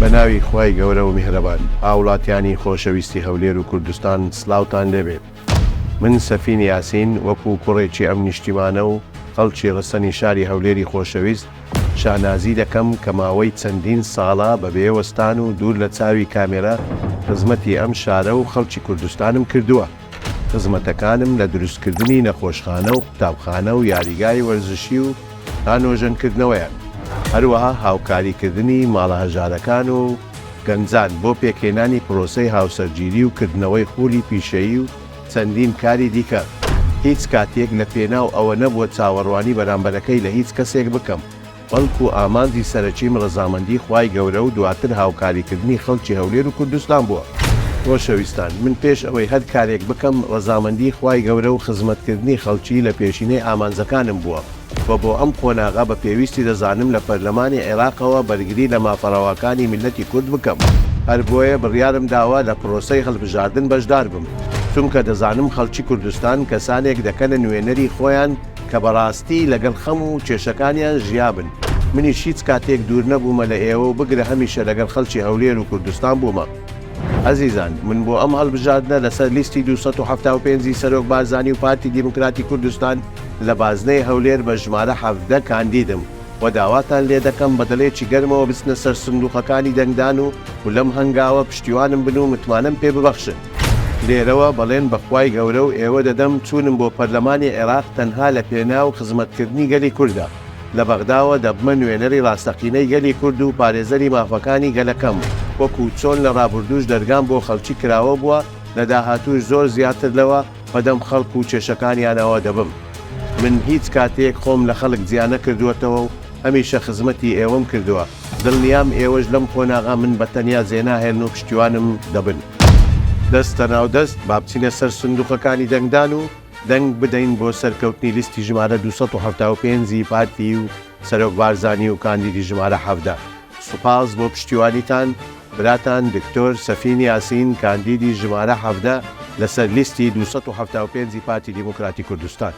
بەناوی خوای گەورە و میهرەبان، هاوڵاتیانی خۆشەویستی هەولێر و کوردستان سلااوتان لێبێت. من سەفین یاسین وەکو کوڕێکی ئەم نیشتیمانە و خەڵکی ڕستەنی شاری هەولێری خۆشەویست شانازی دەکەم کە ماوەی چەندین ساڵە بە بێوەستان و دوور لە چاوی کامێرە خزمەتی ئەم شارە و خەڵکی کوردستانم کردووە. خزمەتەکانم لە دروستکردنی نەخۆشخانە و قوتابخانە و یاریگای وەرزشی و دانۆژەنکردنەوەیان، هەروەها هاوکاریکردنی ماڵە هەژارەکان و گەنجان بۆ پێکهێنانی پرۆسەی هاوسەرگیری و کردنەوەی خولی پیشەیی و چەندین کاری دیکە. هیچ کاتێک لە پێناو ئەوە نەبووە چاوەڕوانی بەرامبەرەکەی لە هیچ کەسێک بکەم، بەڵکو ئامانجی سەرەکیم ڕەزامەندی خوای گەورە و دواتر هاوکاریکردنی خەڵکی هەولێر و کوردستان بووە. خۆشەویستان، من پێش ئەوەی هەر کارێک بکەم ڕەزامەندی خوای گەورە و خزمەتکردنی خەڵکی لە پێشینەی ئامانجەکانم بووە. بۆ ئەم قۆناغا بە پێویستی دەزانم لە پەرلەمانی عێراقەوە بەرگری لە مافەڕەواکانی میلەتی کورد بکەم. هەر بۆیە بڕیارم داوە لە پرۆسەی هەڵبژاردن بەشدار بم، چونکە دەزانم خەڵکی کوردستان کەسانێک دەکەنە نوێنەری خۆیان کە بەڕاستی لەگەڵ خەم و کێشەکانیان ژیابن. منیش هیچ کاتێک دوور نەبوومە لە ئێوە و بگرە هەمیشە لەگەڵ خەڵکی هەولێر و کوردستان بوومە. عزیزان، من بۆ ئەم هەڵبژاردنە لەسەر لیستی 275 سەرۆک بارزانی و پارتی دیموکراتی کوردستان لە بازنەی هەولێر بە ژمارە 17 کاندیدم و داواتان لێ دەکەم بەدڵێکی گەرمەوە بچنە سەر سندوقەکانی دەنگدان و لەم هەنگاوە پشتیوانم بن و متمانەم پێ ببەخشن. لێرەوە بەڵێن بەخوای گەورە و ئێوە دەدەم چوونم بۆ پەرلەمانی عێراق تەنها لە پێناو خزمەتکردنی گەلی کووردە. لە بەغداوە دەبمە نوێنەری ڕاستەقینەی گەلی کورد و پارێزەری مافەکانی گەلەکەم، وەکو چۆن لە ڕابردوش دەرگام بۆ خەڵکی کراوە بووە، لە داهاتووش زۆر زیاتر لەوە بەدەم خەڵک و کێشەکانیانەوە دەبم. من هیچ کاتێک خۆم لە خەڵک زیانە کردووەتەوە و هەمیشە خزمەتی ئێوەم کردووە. دڵنیام ئێوەش لەم قۆناغا من بەتەنیا زێناهێن و پشتیوانم دەبن. دەستە ناو دەست با بچینە سەر سندوقەکانی دەنگدان و دەنگ بدەین بۆ سەرکەوتنی لیستی ژمارە 275 پارتی و سەرۆک بارزانی و کاندیدی ژمارە 17. سوپاس بۆ پشتیوانیتان، براتان دکتۆر سەفین یاسین، کاندیدی ژمارە 17 لەسەر لیستی 275 پارتی دیموکراتی کوردستان.